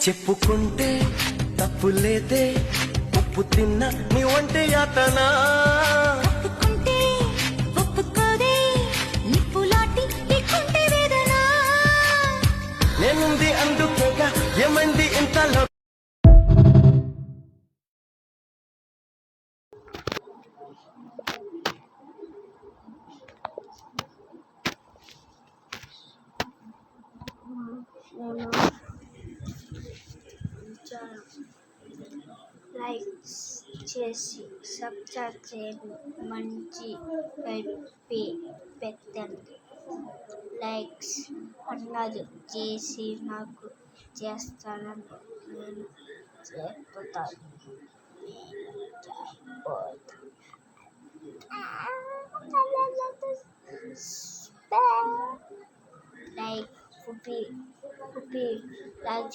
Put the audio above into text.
చెప్పుకుంటే తప్పులేదే, ఉప్పు తిన్న నీ వంటి యాతనా. ఒప్పుకుంటే ఒప్పుకోదే, నిప్పులాంటి నీకుంటే వేదన. నేనుంది అందుకేగా ఏమంది ఇంతలో. లైక్స్ చేసి సబ్స్క్రైబ్ చేయండి, మంచి పెట్టండి. లైక్స్ అన్నది చేసి నాకు చేస్తానని నేను చెప్తాను. Like పుపి like